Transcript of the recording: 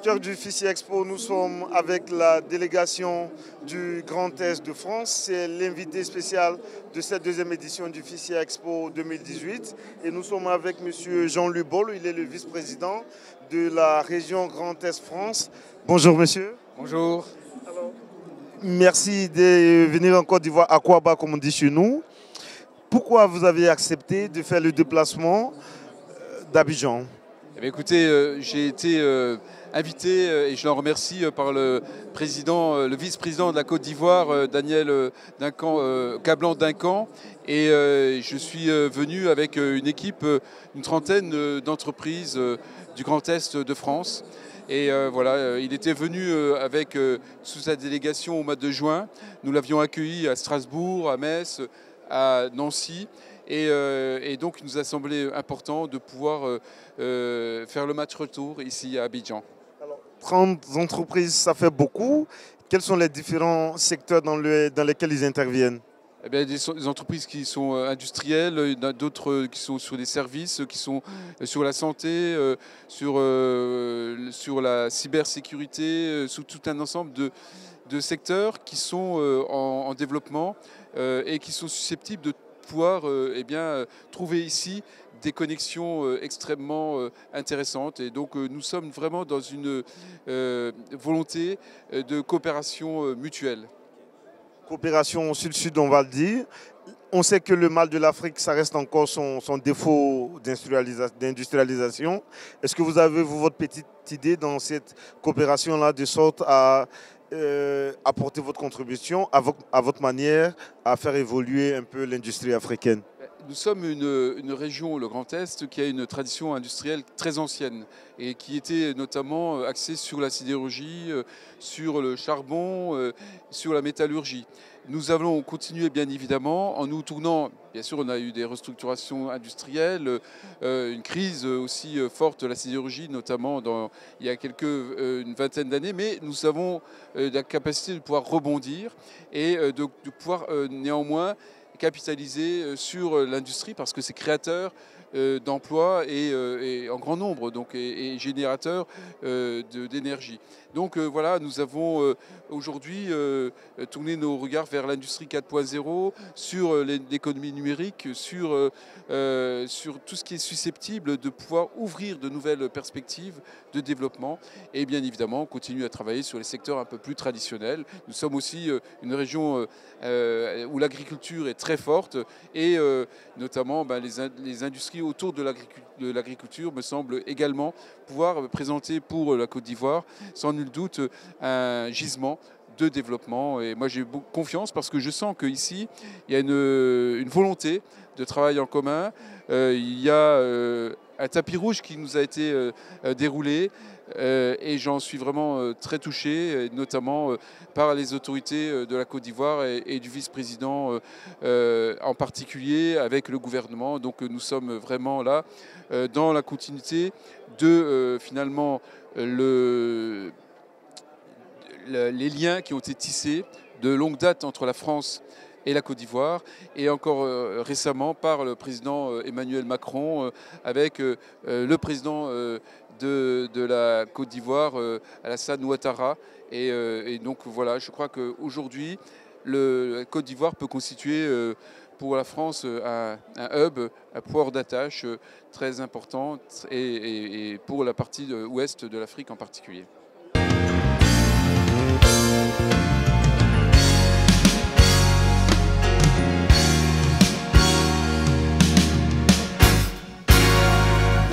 cœur du FICI Expo, nous sommes avec la délégation du Grand Est de France. C'est l'invité spécial de cette deuxième édition du FICI Expo 2018. Et nous sommes avec M. Jean-Luc Boll, il est le vice-président de la région Grand Est France. Bonjour monsieur. Bonjour. Alors, merci de venir en Côte d'Ivoire, à Kouaba comme on dit chez nous. Pourquoi vous avez accepté de faire le déplacement d'Abidjan? Eh bien, écoutez, j'ai été invité et je l'en remercie par le vice-président de la Côte d'Ivoire, Daniel Cablan-Duncan. Et je suis venu avec une équipe, une trentaine d'entreprises du Grand Est de France. Et voilà, il était venu sous sa délégation au mois de juin. Nous l'avions accueilli à Strasbourg, à Metz, à Nancy. Et donc, il nous a semblé important de pouvoir faire le match retour ici à Abidjan. Alors, 30 entreprises, ça fait beaucoup. Quels sont les différents secteurs dans lesquels ils interviennent? Eh bien, des entreprises qui sont industrielles, d'autres qui sont sur des services, qui sont sur la santé, sur la cybersécurité, sous tout un ensemble de secteurs qui sont en développement et qui sont susceptibles de pouvoir trouver ici des connexions extrêmement intéressantes. Et donc nous sommes vraiment dans une volonté de coopération mutuelle. Coopération sud-sud, on va le dire. On sait que le mal de l'Afrique, ça reste encore son défaut d'industrialisation. Est-ce que vous avez votre petite idée dans cette coopération-là, de sorte à apporter votre contribution à votre manière à faire évoluer un peu l'industrie africaine? Nous sommes une région, le Grand Est, qui a une tradition industrielle très ancienne et qui était notamment axée sur la sidérurgie, sur le charbon, sur la métallurgie. Nous allons continuer bien évidemment en nous tournant, bien sûr on a eu des restructurations industrielles, une crise aussi forte de la sidérurgie, notamment il y a une vingtaine d'années, mais nous avons la capacité de pouvoir rebondir et de pouvoir néanmoins capitaliser sur l'industrie parce que c'est créateur d'emplois et en grand nombre et générateur d'énergie. Donc voilà, nous avons aujourd'hui tourné nos regards vers l'industrie 4.0, sur l'économie numérique, sur tout ce qui est susceptible de pouvoir ouvrir de nouvelles perspectives de développement et bien évidemment on continue à travailler sur les secteurs un peu plus traditionnels. Nous sommes aussi une région où l'agriculture est très forte et notamment les industries autour de l'agriculture me semblent également pouvoir présenter pour la Côte d'Ivoire sans nul doute un gisement de développement. Et moi j'ai beaucoup confiance parce que je sens qu'ici il y a une volonté de travail en commun. Il y a un tapis rouge qui nous a été déroulé et j'en suis vraiment très touché, notamment par les autorités de la Côte d'Ivoire et du vice-président en particulier avec le gouvernement. Donc nous sommes vraiment là dans la continuité de finalement les liens qui ont été tissés de longue date entre la France et la Côte d'Ivoire, et encore récemment par le président Emmanuel Macron avec le président de la Côte d'Ivoire, Alassane Ouattara. Et donc voilà, je crois qu'aujourd'hui, la Côte d'Ivoire peut constituer pour la France un hub, un port d'attache très important et pour la partie ouest de l'Afrique en particulier.